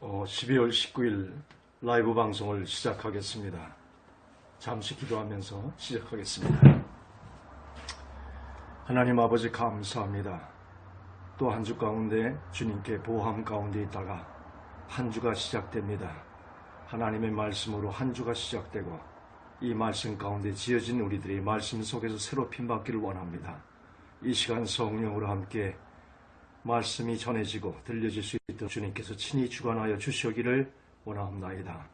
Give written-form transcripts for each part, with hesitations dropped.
12월 19일 라이브 방송을 시작하겠습니다. 잠시 기도하면서 시작하겠습니다. 하나님 아버지 감사합니다. 또 한 주 가운데 주님께 보호함 가운데 있다가 한 주가 시작됩니다. 하나님의 말씀으로 한 주가 시작되고 이 말씀 가운데 지어진 우리들이 말씀 속에서 새롭힘 받기를 원합니다. 이 시간 성령으로 함께 말씀이 전해지고 들려질 수 있도록 주님께서 친히 주관하여 주시기를 원합나이다.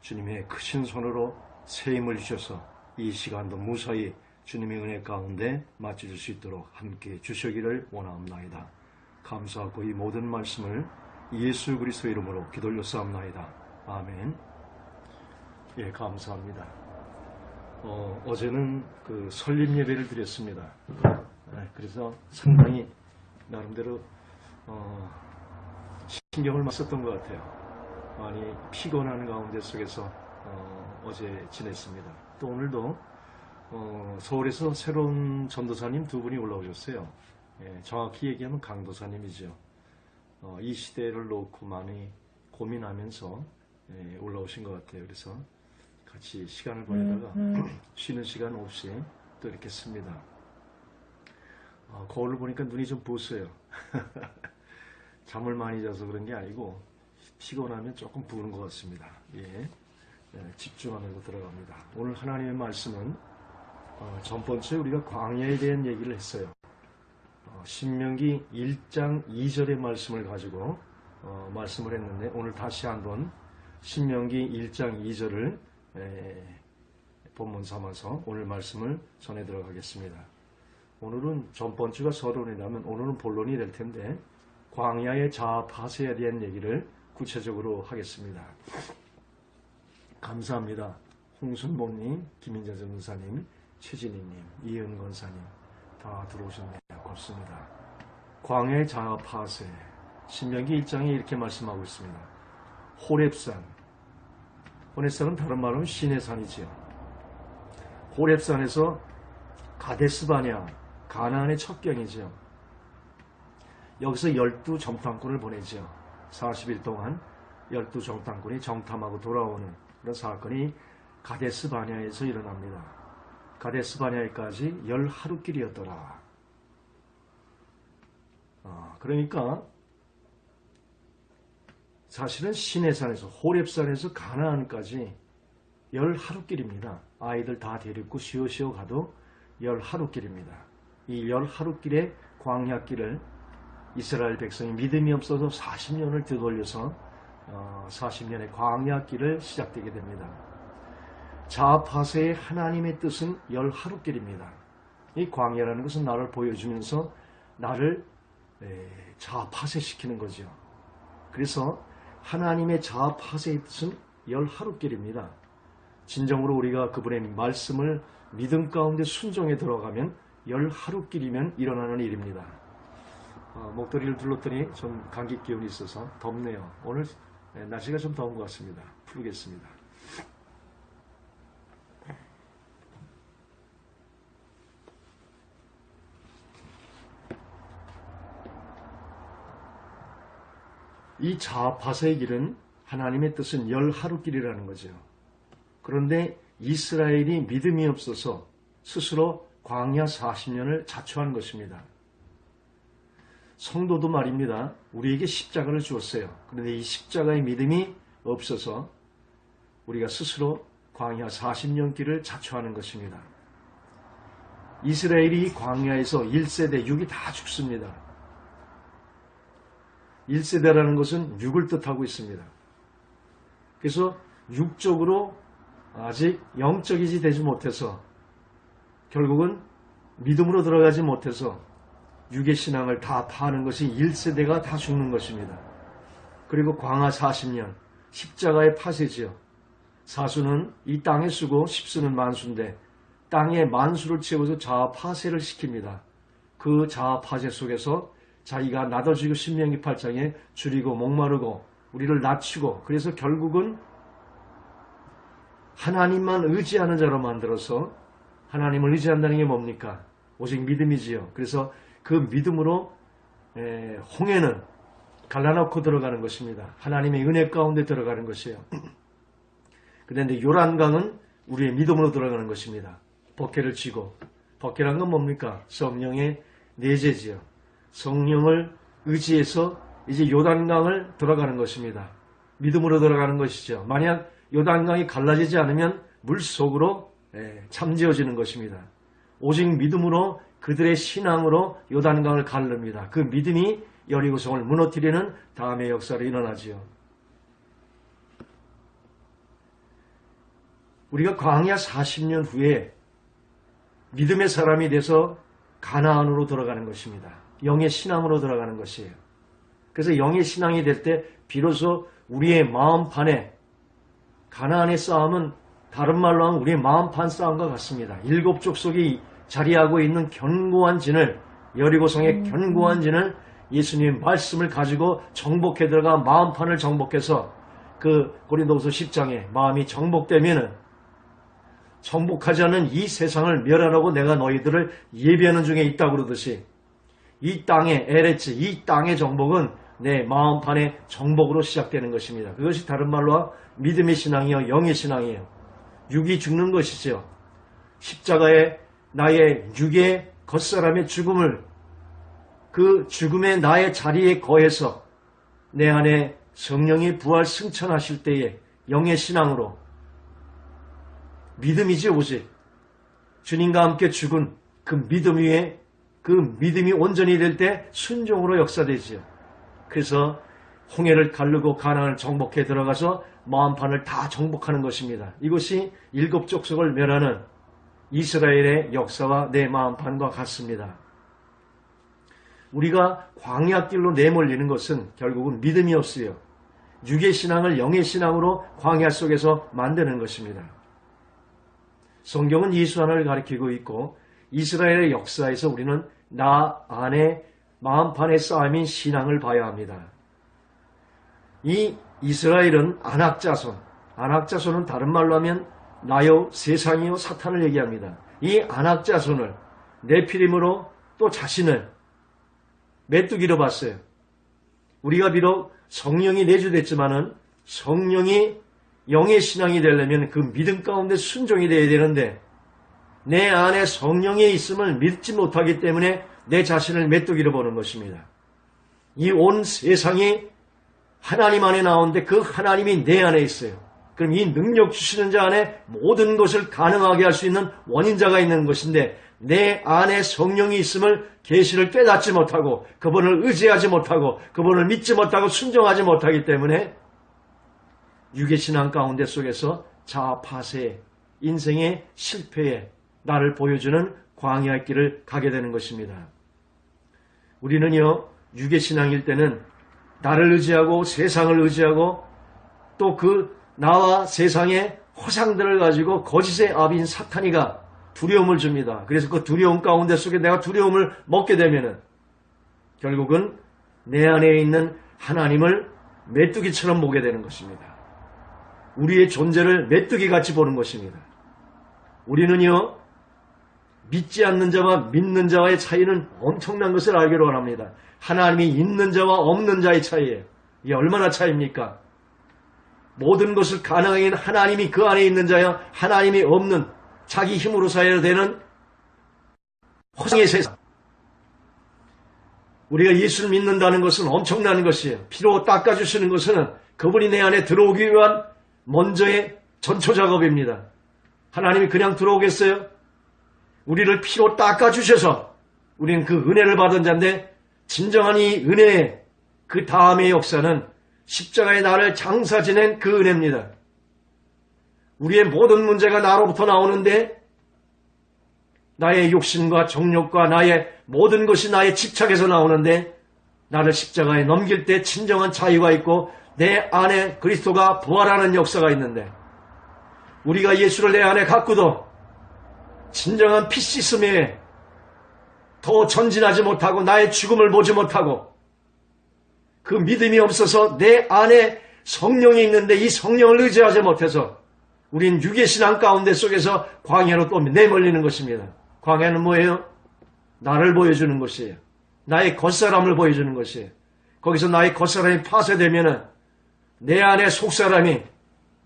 주님의 크신 손으로 새 힘을 주셔서 이 시간도 무사히 주님의 은혜 가운데 맞춰줄 수 있도록 함께 주시기를 원합나이다. 감사하고 이 모든 말씀을 예수 그리스도 이름으로 기도 올려싸움나이다. 아멘. 예, 감사합니다. 어제는 그 설립 예배를 드렸습니다. 그래서 상당히 나름대로 신경을 많이 썼던 것 같아요. 많이 피곤한 가운데 속에서 어제 지냈습니다. 또 오늘도 서울에서 새로운 전도사님 두 분이 올라오셨어요. 예, 정확히 얘기하면 강도사님이죠. 이 시대를 놓고 많이 고민하면서 올라오신 것 같아요. 그래서 같이 시간을 보내다가 쉬는 시간 없이 또 이렇게 씁니다. 거울을 보니까 눈이 좀 부었어요. 잠을 많이 자서 그런 게 아니고 피곤하면 조금 부은 것 같습니다. 예, 집중하면서 들어갑니다. 오늘 하나님의 말씀은 전번주에 우리가 광야에 대한 얘기를 했어요. 신명기 1장 2절의 말씀을 가지고 말씀을 했는데 오늘 다시 한번 신명기 1장 2절을 본문 삼아서 오늘 말씀을 전해 들어가겠습니다. 오늘은 전번주가 서론이라면 오늘은 본론이 될 텐데 광야의 자아파세에 대한 얘기를 구체적으로 하겠습니다. 감사합니다. 홍순모님, 김인자 전도사님, 최진희님, 이은 권사님 다 들어오셨네요. 고맙습니다. 광야의 자아파세 신명기 1장에 이렇게 말씀하고 있습니다. 호렙산, 호렙산은 다른 말로 신의 산이지요. 호렙산에서 가데스바냐 가나안의 첫 경이죠. 여기서 12정탐꾼을 보내죠. 40일 동안 12정탐꾼이 정탐하고 돌아오는 그런 사건이 가데스바냐에서 일어납니다. 가데스바냐에까지 10하루길이었더라. 그러니까 사실은 시내산에서 호렙산에서 가나안까지 10하루길입니다. 아이들 다 데리고 쉬어 가도 10하루길입니다. 이 10하루길의 광야길을 이스라엘 백성이 믿음이 없어서 40년을 되돌려서 40년의 광야길을 시작되게 됩니다. 자아파세의 하나님의 뜻은 10하루길입니다. 이 광야라는 것은 나를 보여주면서 나를 자아파세시키는 거죠. 그래서 하나님의 자아파세의 뜻은 10하루길입니다. 진정으로 우리가 그분의 말씀을 믿음 가운데 순종에 들어가면 10하루길이면 일어나는 일입니다. 목도리를 둘렀더니 좀 감기 기운이 있어서 덥네요. 오늘 날씨가 좀 더운 것 같습니다. 풀겠습니다. 이 자아파세의 길은 하나님의 뜻은 10하루길이라는 거죠. 그런데 이스라엘이 믿음이 없어서 스스로 광야 40년을 자초한 것입니다. 성도도 말입니다. 우리에게 십자가를 주었어요. 그런데 이 십자가의 믿음이 없어서 우리가 스스로 광야 40년 길을 자초하는 것입니다. 이스라엘이 광야에서 1세대 6이 다 죽습니다. 1세대라는 것은 6을 뜻하고 있습니다. 그래서 육적으로 아직 영적이지 되지 못해서 결국은 믿음으로 들어가지 못해서 육의 신앙을 다 파는 것이 1세대가 다 죽는 것입니다. 그리고 광야 40년 십자가의 파쇄지요. 사수는 이 땅에 쓰고 십수는 만수인데 땅의 만수를 채워서 자아파쇄를 시킵니다. 그 자아파쇄 속에서 자기가 나눠지고 신명기 8장에 줄이고 목마르고 우리를 낮추고 그래서 결국은 하나님만 의지하는 자로 만들어서 하나님을 의지한다는 게 뭡니까? 오직 믿음이지요. 그래서 그 믿음으로 홍해는 갈라놓고 들어가는 것입니다. 하나님의 은혜 가운데 들어가는 것이에요. 그런데 요란강은 우리의 믿음으로 들어가는 것입니다. 법궤를 쥐고, 법궤란 건 뭡니까? 성령의 내재지요. 성령을 의지해서 이제 요단강을 들어가는 것입니다. 믿음으로 들어가는 것이죠. 만약 요단강이 갈라지지 않으면 물속으로 잠재워지는 것입니다. 오직 믿음으로 그들의 신앙으로 요단강을 가릅니다. 그 믿음이 여리고성을 무너뜨리는 다음의 역사로 일어나지요. 우리가 광야 40년 후에 믿음의 사람이 돼서 가나안으로 들어가는 것입니다. 영의 신앙으로 들어가는 것이에요. 그래서 영의 신앙이 될 때 비로소 우리의 마음판에 가나안의 싸움은 다른 말로 하면 우리의 마음판 싸움과 같습니다. 7 족속이 자리하고 있는 견고한 진을, 여리고성의 견고한 진을 예수님의 말씀을 가지고 정복해 들어가 마음판을 정복해서 그 고린도후서 10장에 마음이 정복되면은 정복하지 않은 이 세상을 멸하라고 내가 너희들을 예비하는 중에 있다고 그러듯이 이 땅의 에레츠, 이 땅의 정복은 내 마음판의 정복으로 시작되는 것입니다. 그것이 다른 말로 믿음의 신앙이요, 영의 신앙이에요. 육이 죽는 것이죠. 십자가에 나의 육의 겉사람의 죽음을 그 죽음의 나의 자리에 거해서 내 안에 성령이 부활 승천하실 때에 영의 신앙으로 믿음이지 오직 주님과 함께 죽은 그 믿음 위에 그 믿음이 온전히 될 때 순종으로 역사되지요. 그래서 홍해를 가르고 가나안을 정복해 들어가서 마음판을 다 정복하는 것입니다. 이것이 7 족속을 멸하는 이스라엘의 역사와 내 마음판과 같습니다. 우리가 광야길로 내몰리는 것은 결국은 믿음이 없어요. 육의 신앙을 영의 신앙으로 광야 속에서 만드는 것입니다. 성경은 예수 하나를 가리키고 있고 이스라엘의 역사에서 우리는 나 안에 마음판의 싸움인 신앙을 봐야 합니다. 이 이스라엘은 안악자손은 다른 말로 하면 나요, 세상이요, 사탄을 얘기합니다. 이 안악자손을 네피림으로 또 자신을 메뚜기로 봤어요. 우리가 비록 성령이 내주됐지만은 성령이 영의 신앙이 되려면 그 믿음 가운데 순종이 되어야 되는데 내 안에 성령의 있음을 믿지 못하기 때문에 내 자신을 메뚜기로 보는 것입니다. 이 온 세상이 하나님 안에 나오는데 그 하나님이 내 안에 있어요. 그럼 이 능력 주시는 자 안에 모든 것을 가능하게 할 수 있는 원인자가 있는 것인데 내 안에 성령이 있음을 계시를 깨닫지 못하고 그분을 의지하지 못하고 그분을 믿지 못하고 순종하지 못하기 때문에 육의 신앙 가운데 속에서 자아파세, 인생의 실패에 나를 보여주는 광야의 길을 가게 되는 것입니다. 우리는요, 육의 신앙일 때는 나를 의지하고 세상을 의지하고 또 그 나와 세상의 허상들을 가지고 거짓의 아비인 사탄이가 두려움을 줍니다. 그래서 그 두려움 가운데 속에 내가 두려움을 먹게 되면은 결국은 내 안에 있는 하나님을 메뚜기처럼 보게 되는 것입니다. 우리의 존재를 메뚜기같이 보는 것입니다. 우리는요, 믿지 않는 자와 믿는 자와의 차이는 엄청난 것을 알기로 원합니다. 하나님이 있는 자와 없는 자의 차이예요. 이게 얼마나 차이입니까? 모든 것을 가능하게 하는 하나님이 그 안에 있는 자여 하나님이 없는 자기 힘으로 살아야 되는 허상의 세상. 우리가 예수를 믿는다는 것은 엄청난 것이에요. 피로 닦아주시는 것은 그분이 내 안에 들어오기 위한 먼저의 전초 작업입니다. 하나님이 그냥 들어오겠어요? 우리를 피로 닦아주셔서 우리는 그 은혜를 받은 자인데 진정한 이 은혜의 그 다음의 역사는 십자가에 나를 장사 지낸 그 은혜입니다. 우리의 모든 문제가 나로부터 나오는데 나의 욕심과 정욕과 나의 모든 것이 나의 집착에서 나오는데 나를 십자가에 넘길 때 진정한 자유가 있고 내 안에 그리스도가 부활하는 역사가 있는데 우리가 예수를 내 안에 갖고도 진정한 피시스미에 더 전진하지 못하고 나의 죽음을 보지 못하고 그 믿음이 없어서 내 안에 성령이 있는데 이 성령을 의지하지 못해서 우린 육의 신앙 가운데 속에서 광야로 또 내몰리는 것입니다. 광야는 뭐예요? 나를 보여주는 것이에요. 나의 겉사람을 보여주는 것이에요. 거기서 나의 겉사람이 파쇄되면은 내 안의 속사람이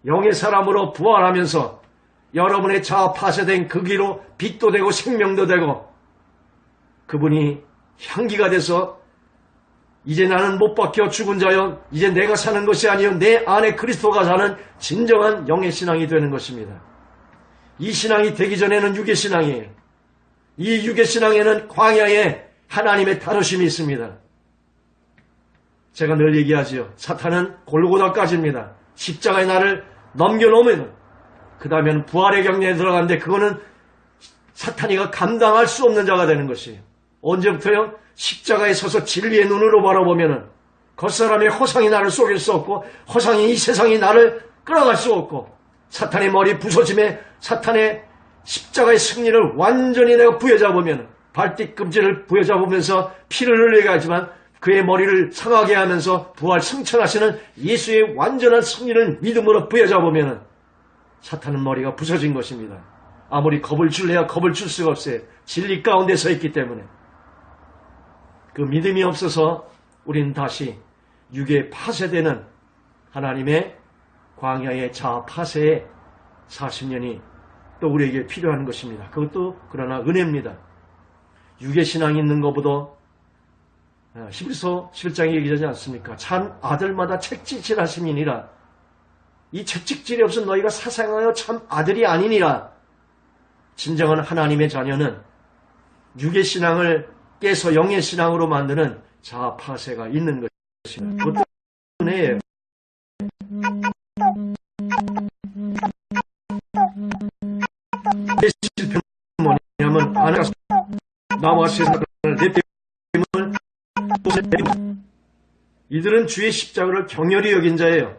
영의 사람으로 부활하면서 여러분의 자아 파쇄된 그 기로 빛도 되고 생명도 되고 그분이 향기가 돼서 이제 나는 못 박혀 죽은 자여 이제 내가 사는 것이 아니요 내 안에 그리스도가 사는 진정한 영의 신앙이 되는 것입니다. 이 신앙이 되기 전에는 육의 신앙이에요. 이 육의 신앙에는 광야에 하나님의 다루심이 있습니다. 제가 늘 얘기하지요. 사탄은 골고다까지입니다. 십자가의 나를 넘겨놓으면 그 다음에는 부활의 경례에 들어가는데 그거는 사탄이가 감당할 수 없는 자가 되는 것이에요. 언제부터요? 십자가에 서서 진리의 눈으로 바라보면은 겉사람의 허상이 나를 속일 수 없고 허상이 이 세상이 나를 끌어갈 수 없고 사탄의 머리 부서짐에 사탄의 십자가의 승리를 완전히 내가 부여잡으면 발뒤꿈치를 부여잡으면서 피를 흘리게 하지만 그의 머리를 상하게 하면서 부활 승천하시는 예수의 완전한 승리를 믿음으로 부여잡으면 사탄은 머리가 부서진 것입니다. 아무리 겁을 줄래야 겁을 줄 수가 없어요. 진리 가운데 서 있기 때문에. 그 믿음이 없어서 우리는 다시 육에 파쇄되는 하나님의 광야의 자아 파쇄의 40년이 또 우리에게 필요한 것입니다. 그것도 그러나 은혜입니다. 육의 신앙이 있는 것보다 히브리서 11장에 얘기하지 않습니까? 참 아들마다 책찍질하심이니라. 이 책찍질이 없은 너희가 사상하여 참 아들이 아니니라. 진정한 하나님의 자녀는 육의 신앙을 깨서 영의 신앙으로 만드는 자아 파쇄가 있는 것입니다. 그것도 은혜예요. 내 실패는 뭐냐면 하나가 나와 세상을 내 때문을 이들은 주의 십자가를 경멸히 여긴 자예요.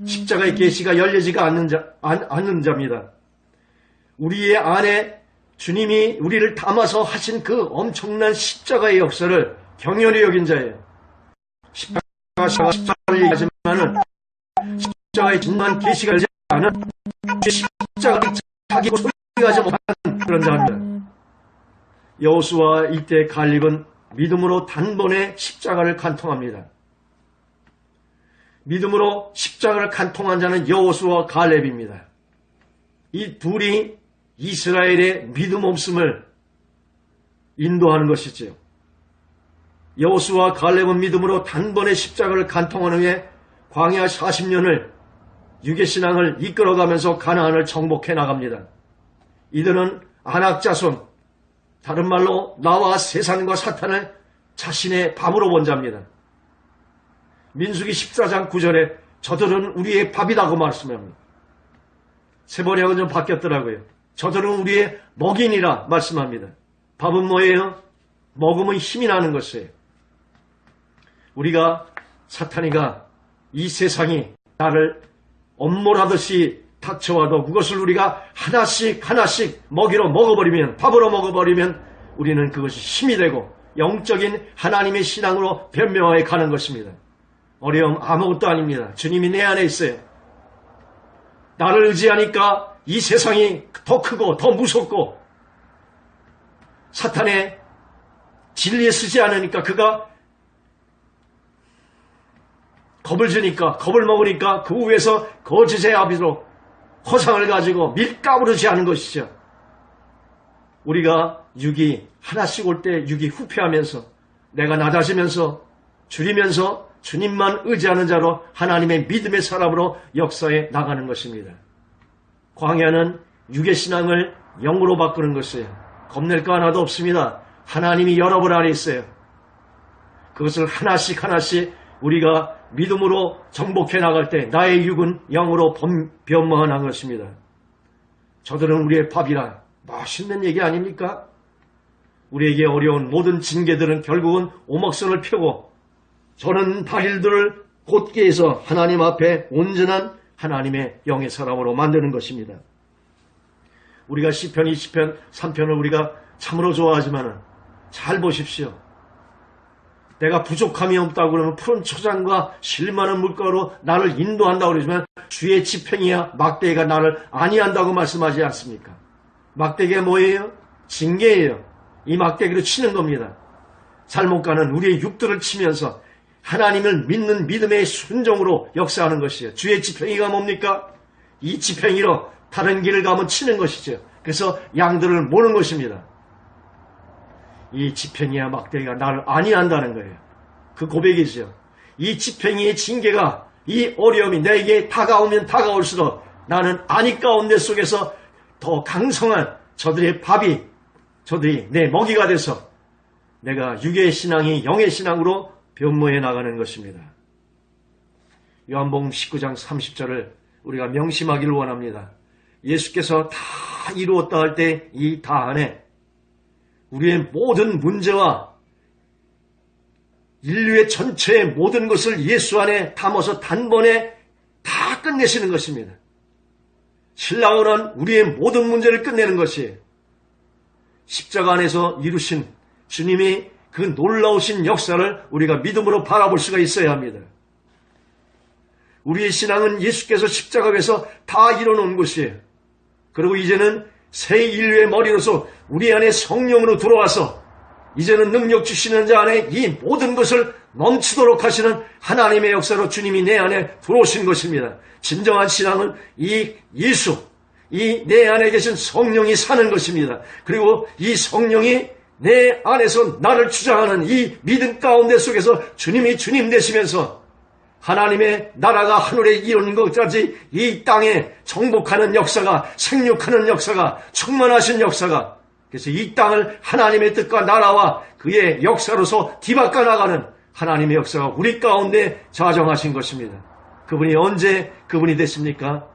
십자가의 계시가 열리지가 않는 자입니다. 우리의 안에 주님이 우리를 담아서 하신 그 엄청난 십자가의 역사를 경멸히 여긴 자예요. 십자가를 얘기하지만은 십자가의 진만 계시가 열리지 않은 십자가를 자기 소리하지 못하는 그런 자입니다. 여호수아 이때 갈렙은 믿음으로 단번에 십자가를 간통합니다. 믿음으로 십자가를 간통한 자는 여호수아 갈렙입니다. 이 둘이 이스라엘의 믿음 없음을 인도하는 것이지요. 여호수아 갈렙은 믿음으로 단번에 십자가를 간통한 후에 광야 40년을 육의 신앙을 이끌어가면서 가나안을 정복해 나갑니다. 이들은 안악자손, 다른 말로 나와 세상과 사탄을 자신의 밥으로 본 자입니다. 민수기 14장 9절에 저들은 우리의 밥이라고 말씀합니다. 세번역은 좀 바뀌었더라고요. 저들은 우리의 먹이니라 말씀합니다. 밥은 뭐예요? 먹으면 힘이 나는 것이에요. 우리가 사탄이가 이 세상이 나를 엄몰하듯이 닥쳐와도 그것을 우리가 하나씩 하나씩 먹이로 먹어버리면 밥으로 먹어버리면 우리는 그것이 힘이 되고 영적인 하나님의 신앙으로 변명하여 가는 것입니다. 어려움 아무것도 아닙니다. 주님이 내 안에 있어요. 나를 의지하니까 이 세상이 더 크고 더 무섭고 사탄의 진리에 쓰지 않으니까 그가 겁을 주니까 겁을 먹으니까 그 위에서 거짓의 아비로 허상을 가지고 밀가부르지 하는 것이죠. 우리가 육이 하나씩 올 때 육이 후퇴하면서 내가 낮아지면서 줄이면서 주님만 의지하는 자로 하나님의 믿음의 사람으로 역사에 나가는 것입니다. 광야는 육의 신앙을 영으로 바꾸는 것이에요. 겁낼 거 하나도 없습니다. 하나님이 여러분 안에 있어요. 그것을 하나씩 하나씩 우리가 믿음으로 정복해 나갈 때 나의 육은 영으로 변모하는 것입니다. 저들은 우리의 밥이라 맛있는 얘기 아닙니까? 우리에게 어려운 모든 징계들은 결국은 오목선을 펴고 저는 다리들을 곧게 해서 하나님 앞에 온전한 하나님의 영의 사람으로 만드는 것입니다. 우리가 시편 20편 3편을 우리가 참으로 좋아하지만 잘 보십시오. 내가 부족함이 없다고 그러면 푸른 초장과 실만한 물가로 나를 인도한다고 그러지만 주의 지평이야 막대기가 나를 안위한다고 말씀하지 않습니까? 막대기가 뭐예요? 징계예요. 이 막대기로 치는 겁니다. 잘못가는 우리의 육들을 치면서 하나님을 믿는 믿음의 순종으로 역사하는 것이에요. 주의 지팡이가 뭡니까? 이 지팡이로 다른 길을 가면 치는 것이죠. 그래서 양들을 모는 것입니다. 이 지팡이와 막대기가 나를 안위한다는 거예요. 그 고백이죠. 이 지팡이의 징계가, 이 어려움이 내게 다가오면 다가올수록 나는 안위 가운데 속에서 더 강성한 저들의 밥이, 저들이 내 먹이가 돼서 내가 육의 신앙이 영의 신앙으로 변모해 나가는 것입니다. 요한복음 19장 30절을 우리가 명심하기를 원합니다. 예수께서 다 이루었다 할 때 이 다 안에 우리의 모든 문제와 인류의 전체의 모든 것을 예수 안에 담아서 단번에 다 끝내시는 것입니다. 신랑은 우리의 모든 문제를 끝내는 것이에요. 십자가 안에서 이루신 주님이 그 놀라우신 역사를 우리가 믿음으로 바라볼 수가 있어야 합니다. 우리의 신앙은 예수께서 십자가에서 다 이뤄놓은 것이에요. 그리고 이제는 새 인류의 머리로서 우리 안에 성령으로 들어와서 이제는 능력 주시는 자 안에 이 모든 것을 넘치도록 하시는 하나님의 역사로 주님이 내 안에 들어오신 것입니다. 진정한 신앙은 이 예수, 이 내 안에 계신 성령이 사는 것입니다. 그리고 이 성령이 내 안에서 나를 주장하는 이 믿음 가운데 속에서 주님이 주님 되시면서 하나님의 나라가 하늘에 이루는 것까지 이 땅에 정복하는 역사가, 생육하는 역사가, 충만하신 역사가, 그래서 이 땅을 하나님의 뜻과 나라와 그의 역사로서 뒤바꿔 나가는 하나님의 역사가 우리 가운데 자정하신 것입니다. 그분이 언제 그분이 됐습니까?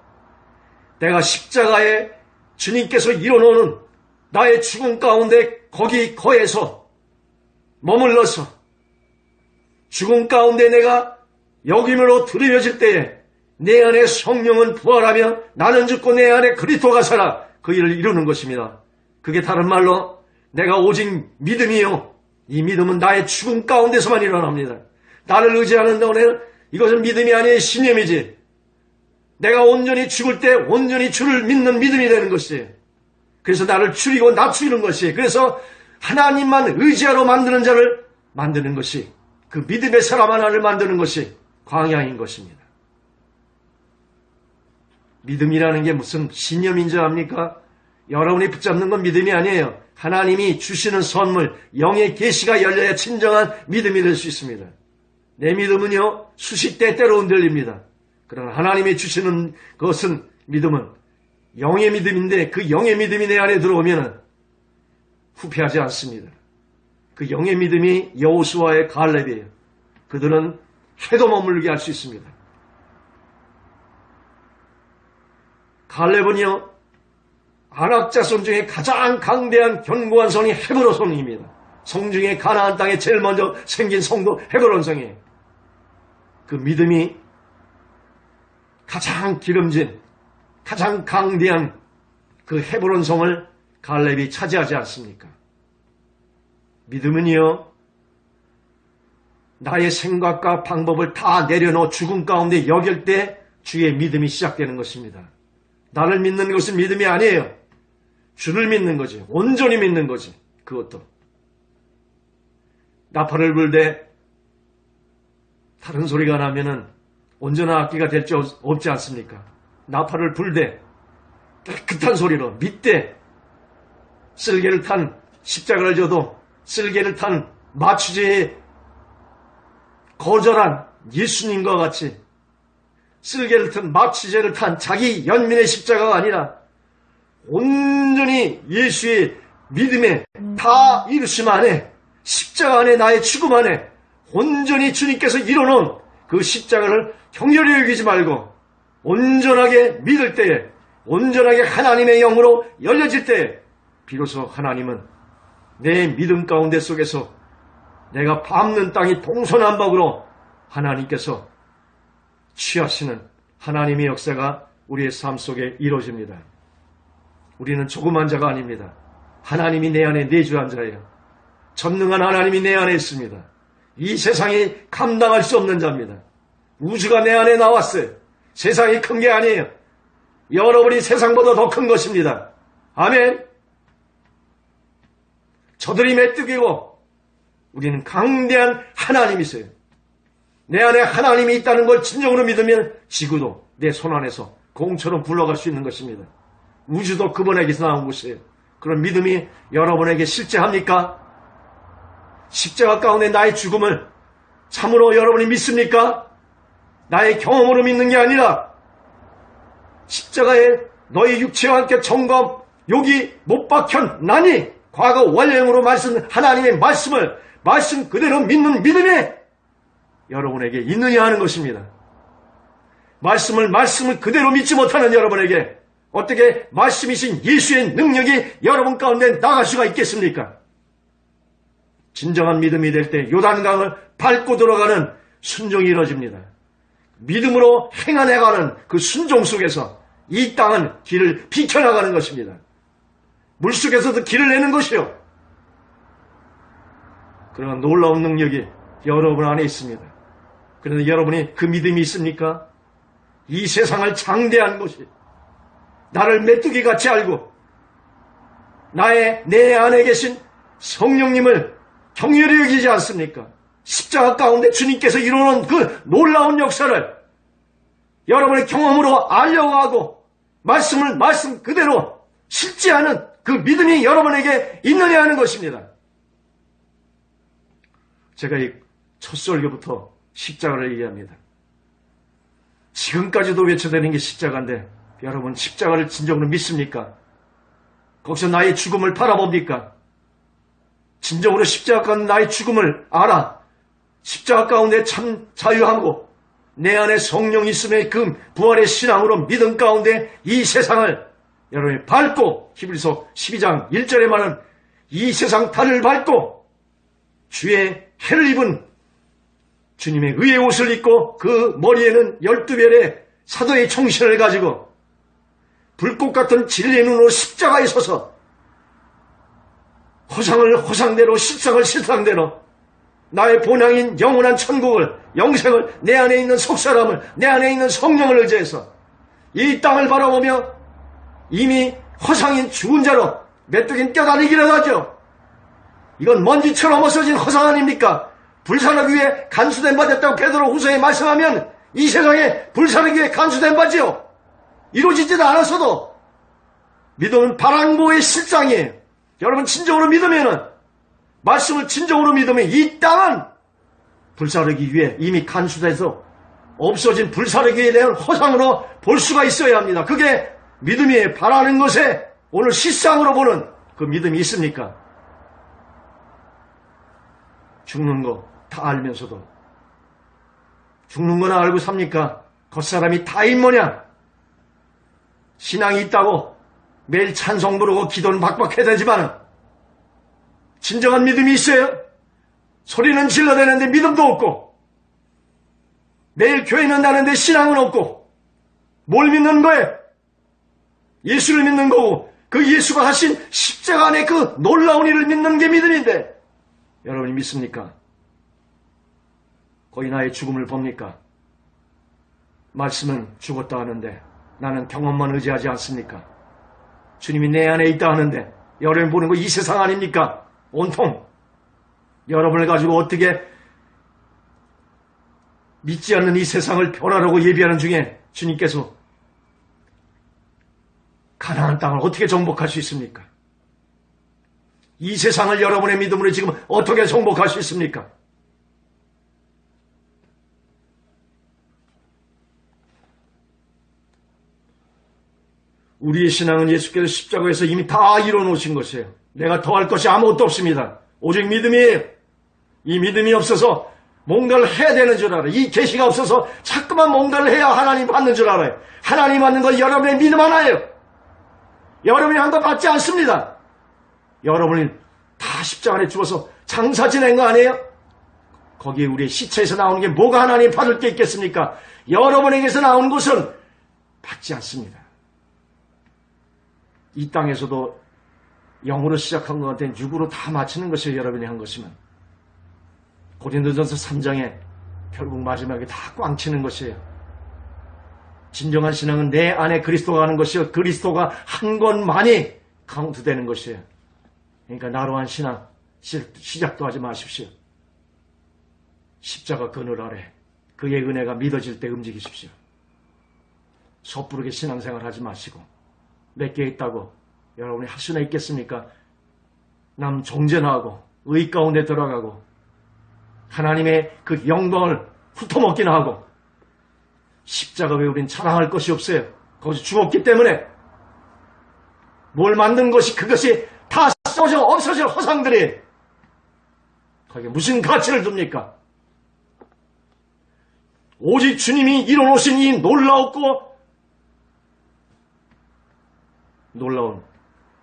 내가 십자가에 주님께서 이뤄놓은 나의 죽음 가운데 거기 거해서 머물러서 죽음 가운데 내가 여김으로 들여질 때에 내 안에 성령은 부활하며 나는 죽고 내 안에 그리스도가 살아 그 일을 이루는 것입니다. 그게 다른 말로 내가 오직 믿음이요. 이 믿음은 나의 죽음 가운데서만 일어납니다. 나를 의지하는 동안에는 이것은 믿음이 아니라 신념이지. 내가 온전히 죽을 때 온전히 주를 믿는 믿음이 되는 것이에요. 그래서 나를 줄이고 낮추는 것이, 그래서 하나님만 의지하러 만드는 자를 만드는 것이, 그 믿음의 사람 하나를 만드는 것이 광야인 것입니다. 믿음이라는 게 무슨 신념인 줄 압니까? 여러분이 붙잡는 건 믿음이 아니에요. 하나님이 주시는 선물, 영의 계시가 열려야 진정한 믿음이 될 수 있습니다. 내 믿음은요, 수십 대 때로 흔들립니다. 그러나 하나님이 주시는 것은, 믿음은 영의 믿음인데 그 영의 믿음이 내 안에 들어오면 후패하지 않습니다. 그 영의 믿음이 여호수아의 갈렙이에요. 그들은 해도 머물게 할 수 있습니다. 갈렙은요, 아낙 자손 중에 가장 강대한 견고한 성이 헤브론 성입니다. 성 중에 가나안 땅에 제일 먼저 생긴 성도 헤브론 성이에요. 그 믿음이 가장 기름진, 가장 강대한 그 헤브론 성을 갈렙이 차지하지 않습니까? 믿음은요, 나의 생각과 방법을 다 내려놓아 죽음 가운데 여길 때 주의 믿음이 시작되는 것입니다. 나를 믿는 것은 믿음이 아니에요. 주를 믿는 거지. 온전히 믿는 거지. 그것도. 나팔을 불되 다른 소리가 나면은 온전한 악기가 될 줄 없지 않습니까? 나팔을 불되 깨끗한 소리로 믿되 쓸개를 탄 십자가를 져도 쓸개를 탄 마취제에 거절한 예수님과 같이 쓸개를 탄 마취제를 탄 자기 연민의 십자가가 아니라 온전히 예수의 믿음에 다 이루심 안에 십자가 안에 나의 죽음 안에 온전히 주님께서 이뤄놓은 그 십자가를 경멸히 여기지 말고 온전하게 믿을 때에 온전하게 하나님의 영으로 열려질 때에 비로소 하나님은 내 믿음 가운데 속에서 내가 밟는 땅이 동서남북으로 하나님께서 취하시는 하나님의 역사가 우리의 삶 속에 이루어집니다. 우리는 조그만 자가 아닙니다. 하나님이 내 안에 내주한 자예요. 전능한 하나님이 내 안에 있습니다. 이 세상이 감당할 수 없는 자입니다. 우주가 내 안에 나왔어요. 세상이 큰 게 아니에요. 여러분이 세상보다 더 큰 것입니다. 아멘. 저들이 메뚜기고 우리는 강대한 하나님이세요. 내 안에 하나님이 있다는 걸 진정으로 믿으면 지구도 내 손 안에서 공처럼 굴러갈 수 있는 것입니다. 우주도 그분에게서 나온 것이에요. 그런 믿음이 여러분에게 실제합니까? 십자가 가운데 나의 죽음을 참으로 여러분이 믿습니까? 나의 경험으로 믿는 게 아니라 십자가에 너의 육체와 함께 정검 여기 못 박혔나니 과거 원령으로 말씀 하나님의 말씀 그대로 믿는 믿음이 여러분에게 있느냐 하는 것입니다. 말씀을 그대로 믿지 못하는 여러분에게 어떻게 말씀이신 예수의 능력이 여러분 가운데 나갈 수가 있겠습니까? 진정한 믿음이 될 때 요단강을 밟고 들어가는 순종이 이루어집니다. 믿음으로 행해가는 그 순종 속에서 이 땅은 길을 비켜나가는 것입니다. 물속에서도 길을 내는 것이요. 그런 놀라운 능력이 여러분 안에 있습니다. 그런데 여러분이 그 믿음이 있습니까? 이 세상을 장대한 것이 나를 메뚜기같이 알고 내 안에 계신 성령님을 경외히 여기지 않습니까? 십자가 가운데 주님께서 이루는 그 놀라운 역사를 여러분의 경험으로 알려고 하고 말씀 그대로 실제하는 그 믿음이 여러분에게 있느냐 하는 것입니다. 제가 이 첫 설교부터 십자가를 얘기합니다. 지금까지도 외쳐대는 게 십자가인데 여러분 십자가를 진정으로 믿습니까? 거기서 나의 죽음을 바라봅니까? 진정으로 십자가 가운데 나의 죽음을 알아. 십자가 가운데 참 자유하고 내 안에 성령이 있음에 그 부활의 신앙으로 믿음 가운데 이 세상을 여러분이 밟고 히브리서 12장 1절에 말하는 이 세상 달을 밟고 주의 해를 입은 주님의 의의 옷을 입고 그 머리에는 12별의 사도의 총신을 가지고 불꽃 같은 진리의 눈으로 십자가에 서서 허상을 허상대로 실상을 실상대로 나의 본향인 영원한 천국을 영생을 내 안에 있는 속사람을 내 안에 있는 성령을 의지해서 이 땅을 바라보며 이미 허상인 죽은 자로 메뚜기는 껴다니기라도 하죠. 이건 먼지처럼 없어진 허상 아닙니까? 불사르기 위해 간수된 바 됐다고 베드로 후서에 말씀하면 이 세상에 불사르기 위해 간수된 바지요. 이루어지지도 않았어도 믿음은 바랑보의 실상이에요. 여러분 진정으로 믿으면은 말씀을 진정으로 믿으면 이 땅은 불사르기 위해 이미 간수돼서 없어진 불사르기에 대한 허상으로 볼 수가 있어야 합니다. 그게 믿음이에요. 바라는 것에 오늘 실상으로 보는 그 믿음이 있습니까? 죽는 거 다 알면서도 죽는 거나 알고 삽니까? 겉사람이 다인 모양 신앙이 있다고 매일 찬송 부르고 기도는 박박해야 되지만 진정한 믿음이 있어요? 소리는 질러대는데 믿음도 없고 매일 교회는 다는데 신앙은 없고 뭘 믿는 거예요? 예수를 믿는 거고 그 예수가 하신 십자가 안에 그 놀라운 일을 믿는 게 믿음인데 여러분이 믿습니까? 거의 나의 죽음을 봅니까? 말씀은 죽었다 하는데 나는 경험만 의지하지 않습니까? 주님이 내 안에 있다 하는데 여러분 보는 거 이 세상 아닙니까? 온통 여러분을 가지고 어떻게 믿지 않는 이 세상을 변화라고 예비하는 중에 주님께서 가나안 땅을 어떻게 정복할 수 있습니까? 이 세상을 여러분의 믿음으로 지금 어떻게 정복할 수 있습니까? 우리의 신앙은 예수께서 십자가에서 이미 다 이뤄놓으신 것이에요. 내가 더할 것이 아무것도 없습니다. 오직 믿음이에요. 이 믿음이 없어서 뭔가를 해야 되는 줄 알아요. 이 계시가 없어서 자꾸만 뭔가를 해야 하나님 받는 줄 알아요. 하나님 받는 건 여러분의 믿음 하나예요. 여러분이 한 거 받지 않습니다. 여러분이 다 십자가 안에 죽어서 장사 지낸 거 아니에요? 거기에 우리의 시체에서 나오는 게 뭐가 하나님 받을 게 있겠습니까? 여러분에게서 나오는 것은 받지 않습니다. 이 땅에서도 영으로 시작한 것 같은 육으로 다 마치는 것이에요. 여러분이 한 것이면. 고린도전서 3장에 결국 마지막에 다 꽝치는 것이에요. 진정한 신앙은 내 안에 그리스도가 하는 것이요. 그리스도가 한 것만이 카운트되는 것이에요. 그러니까 나로 한 신앙 시작도 하지 마십시오. 십자가 그늘 아래 그의 은혜가 믿어질 때 움직이십시오. 섣부르게 신앙생활 하지 마시고 몇 개 있다고 여러분이 할 수나 있겠습니까? 남 정죄나하고 의 가운데 들어가고 하나님의 그 영광을 훑어먹기나 하고 십자가 외에 우린 자랑할 것이 없어요. 거기서 죽었기 때문에 뭘 만든 것이 그것이 다 썩어져 없어질 허상들이 거기에 무슨 가치를 둡니까? 오직 주님이 이뤄놓으신 이 놀라웠고 놀라운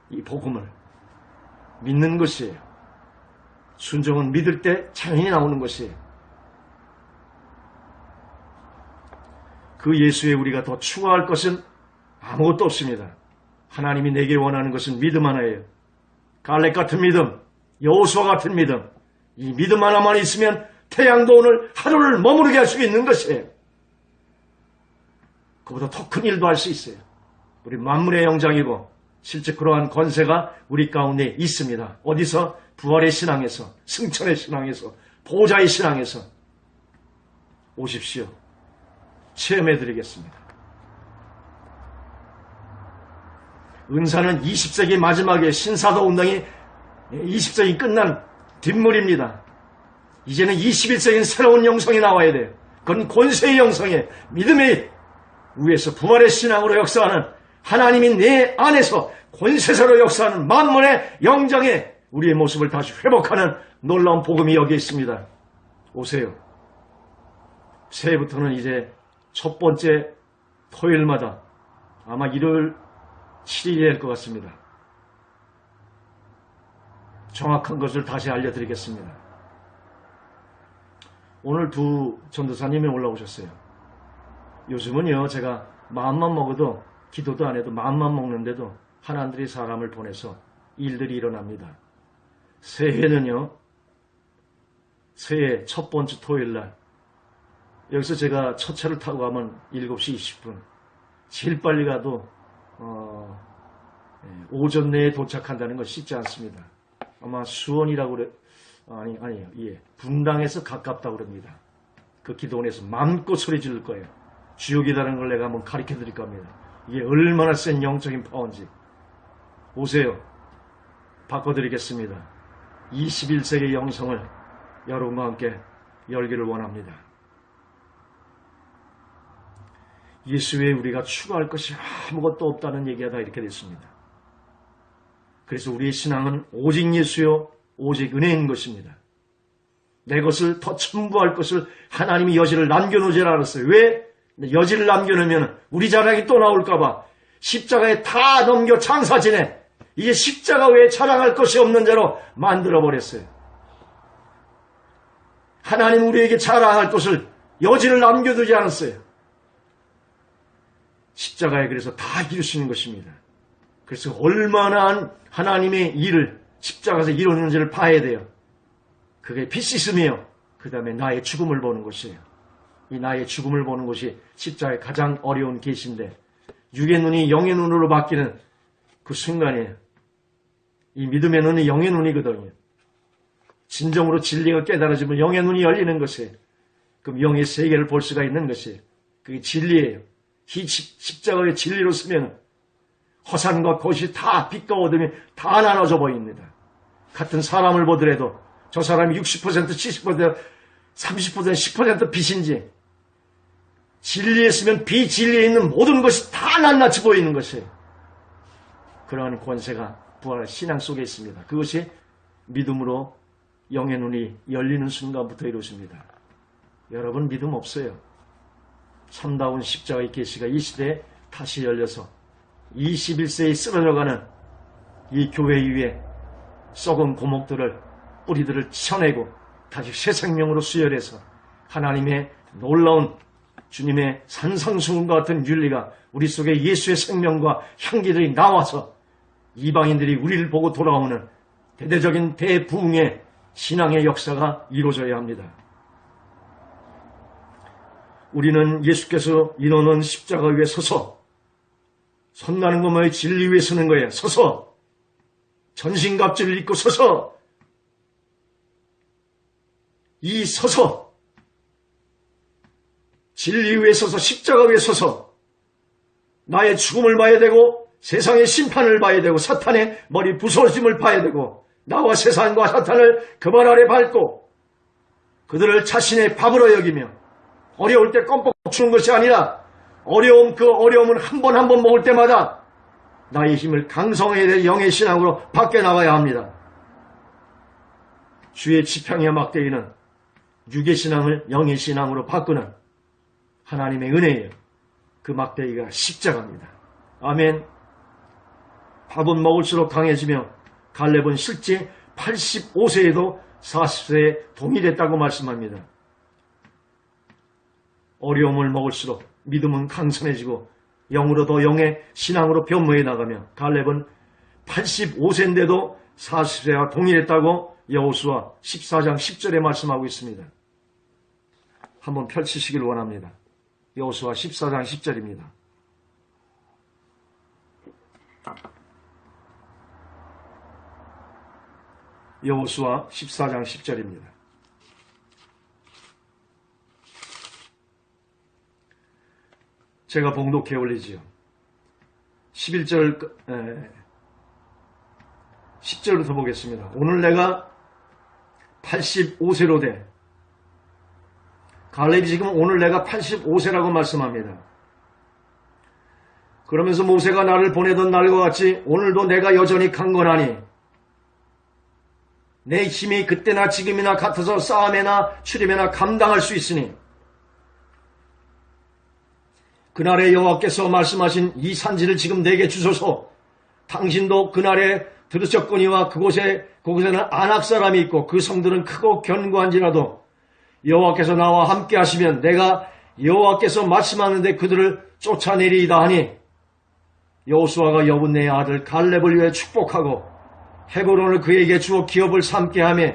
이 복음을 믿는 것이에요. 순종은 믿을 때 자연히 나오는 것이에요. 그 예수에 우리가 더 추가할 것은 아무것도 없습니다. 하나님이 내게 원하는 것은 믿음 하나예요. 갈렙 같은 믿음, 여호수아 같은 믿음. 이 믿음 하나만 있으면 태양도 오늘 하루를 머무르게 할 수 있는 것이에요. 그보다 더 큰 일도 할 수 있어요. 우리 만물의 영장이고 실제 그러한 권세가 우리 가운데 있습니다. 어디서? 부활의 신앙에서, 승천의 신앙에서, 보좌의 신앙에서 오십시오. 체험해드리겠습니다. 은사는 20세기 마지막에 신사도 운동이 20세기 끝난 뒷물입니다. 이제는 21세기는 새로운 영성이 나와야 돼요. 그건 권세의 영성에 믿음의 위에서 부활의 신앙으로 역사하는 하나님이 내 안에서 권세사로 역사하는 만물의 영장에 우리의 모습을 다시 회복하는 놀라운 복음이 여기 있습니다. 오세요. 새해부터는 이제 첫 번째 토요일마다 아마 일요일 7일이 될 것 같습니다. 정확한 것을 다시 알려드리겠습니다. 오늘 두 전도사님이 올라오셨어요. 요즘은요, 제가 마음만 먹어도 기도도 안 해도 마음만 먹는데도 하나님들이 사람을 보내서 일들이 일어납니다. 새해는요, 새해 첫 번째 토요일날 여기서 제가 첫 차를 타고 가면 7시 20분 제일 빨리 가도 오전 내에 도착한다는 건 쉽지 않습니다. 아마 수원이라고 그래, 아니에요. 예. 분당에서 가깝다고 그럽니다. 그 기도원에서 마음껏 소리 지를 거예요. 주역이라는 걸 내가 한번 가르쳐 드릴 겁니다. 이게 얼마나 센 영적인 파워인지. 오세요. 바꿔드리겠습니다. 21세기 영성을 여러분과 함께 열기를 원합니다. 예수 외에 우리가 추구할 것이 아무것도 없다는 얘기가 다 이렇게 됐습니다. 그래서 우리의 신앙은 오직 예수요, 오직 은혜인 것입니다. 내 것을 더 첨부할 것을 하나님이 여지를 남겨놓지 않았어요. 왜? 여지를 남겨놓으면 우리 자랑이 또 나올까봐 십자가에 다 넘겨 장사 지내. 이제 십자가 외에 자랑할 것이 없는 자로 만들어버렸어요. 하나님 우리에게 자랑할 것을 여지를 남겨두지 않았어요. 십자가에 그래서 다 이루시는 것입니다. 그래서 얼마나 하나님의 일을 십자가에서 이루는지를 봐야 돼요. 그게 빛이으며 그 다음에 나의 죽음을 보는 것이에요. 이 나의 죽음을 보는 것이 십자가의 가장 어려운 계시인데 육의 눈이 영의 눈으로 바뀌는 그 순간이에요. 이 믿음의 눈이 영의 눈이거든요. 진정으로 진리가 깨달아지면 영의 눈이 열리는 것이에요. 그럼 영의 세계를 볼 수가 있는 것이에요. 그게 진리예요. 이 십자가의 진리로 쓰면 허산과 거짓이 다 빛과 어둠이 다 나눠져 보입니다. 같은 사람을 보더라도 저 사람이 60%, 70%, 30%, 10% 빛인지 진리에 쓰면 비진리에 있는 모든 것이 다 낱낱이 보이는 것이에요. 그러한 권세가 부활의 신앙 속에 있습니다. 그것이 믿음으로 영의 눈이 열리는 순간부터 이루어집니다. 여러분 믿음 없어요. 참다운 십자가의 계시가 이 시대에 다시 열려서 21세에 쓰러져가는 이 교회 위에 썩은 고목들을 뿌리들을 쳐내고 다시 새 생명으로 수혈해서 하나님의 놀라운 주님의 산상수훈과 같은 윤리가 우리 속에 예수의 생명과 향기들이 나와서 이방인들이 우리를 보고 돌아오는 대대적인 대부흥의 신앙의 역사가 이루어져야 합니다. 우리는 예수께서 인원은 십자가 위에 서서 선나는 것만의 진리 위에 서는 거예요. 서서 전신갑주를 입고 서서 이 서서 진리 위에 서서 십자가 위에 서서 나의 죽음을 봐야 되고 세상의 심판을 봐야 되고 사탄의 머리 부서짐을 봐야 되고 나와 세상과 사탄을 그 발 아래 밟고 그들을 자신의 밥으로 여기며 어려울 때 껌뻑 주는 것이 아니라 그 어려움은 한 번 한 번 먹을 때마다 나의 힘을 강성해야 될 영의 신앙으로 밖에 나가야 합니다. 주의 지팡이와 막대기는 육의 신앙을 영의 신앙으로 바꾸는 하나님의 은혜예요. 그 막대기가 십자가입니다. 아멘. 밥은 먹을수록 강해지며 갈렙은 실제 85세에도 40세에 동일했다고 말씀합니다. 어려움을 먹을수록 믿음은 강선해지고 영으로도 영의 신앙으로 변모해 나가며 갈렙은 85세인데도 40세와 동일했다고 여호수아 14장 10절에 말씀하고 있습니다. 한번 펼치시길 원합니다. 여호수아 14장 10절입니다. 여호수아 14장 10절입니다. 제가 봉독해 올리지요. 10절부터 보겠습니다. 오늘 내가 85세로 돼. 갈렙이 지금 오늘 내가 85세라고 말씀합니다. 그러면서 모세가 나를 보내던 날과 같이 오늘도 내가 여전히 강건하니 내 힘이 그때나 지금이나 같아서 싸움에나 출임에나 감당할 수 있으니 그날에 여호와께서 말씀하신 이 산지를 지금 내게 주소서. 당신도 그날에 들으셨거니와 그곳에는 아낙 사람이 있고 그 성들은 크고 견고한지라도 여호와께서 나와 함께 하시면 내가 여호와께서 말씀하는데 그들을 쫓아내리이다 하니 여호수아가 여분네의 아들 갈렙을 위해 축복하고 헤브론을 그에게 주어 기업을 삼게 하며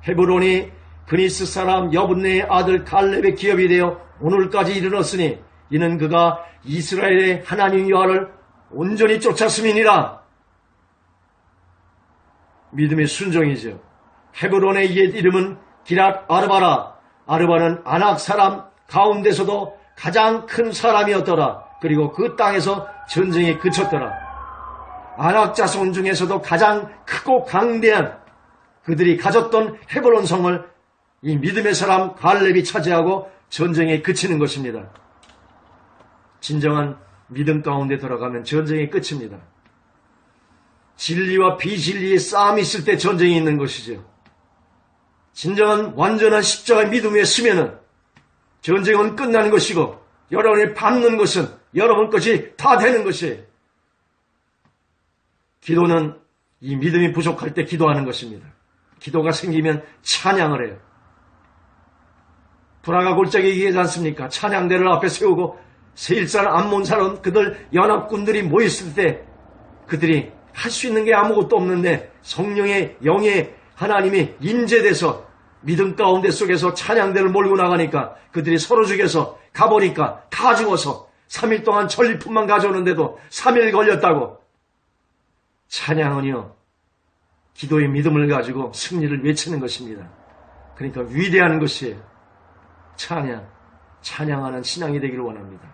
헤브론이 그니스 사람 여분네의 아들 갈렙의 기업이 되어 오늘까지 이르렀으니 이는 그가 이스라엘의 하나님 여호와를 온전히 쫓았음이니라. 믿음의 순종이죠. 헤브론의 옛 이름은 기랏 아르바라. 아르바는 아낙 사람 가운데서도 가장 큰 사람이었더라. 그리고 그 땅에서 전쟁이 그쳤더라. 아낙 자손 중에서도 가장 크고 강대한 그들이 가졌던 헤브론 성을 이 믿음의 사람 갈렙이 차지하고 전쟁에 그치는 것입니다. 진정한 믿음 가운데 들어가면 전쟁이 끝입니다. 진리와 비진리의 싸움이 있을 때 전쟁이 있는 것이죠. 진정한 완전한 십자가의 믿음 위에 서면은 전쟁은 끝나는 것이고 여러분이 밟는 것은 여러분 것이 다 되는 것이에요. 기도는 이 믿음이 부족할 때 기도하는 것입니다. 기도가 생기면 찬양을 해요. 불화가 골짜기 얘기하지 않습니까? 찬양대를 앞에 세우고 세일살 암몬사론 그들 연합군들이 모였을 때 그들이 할 수 있는 게 아무것도 없는데 성령의 영의 하나님이 임재돼서 믿음 가운데 속에서 찬양대를 몰고 나가니까 그들이 서로 죽여서 가보니까 다 죽어서 3일 동안 전리품만 가져오는데도 3일 걸렸다고. 찬양은요 기도의 믿음을 가지고 승리를 외치는 것입니다. 그러니까 위대한 것이에요. 찬양하는 신앙이 되기를 원합니다.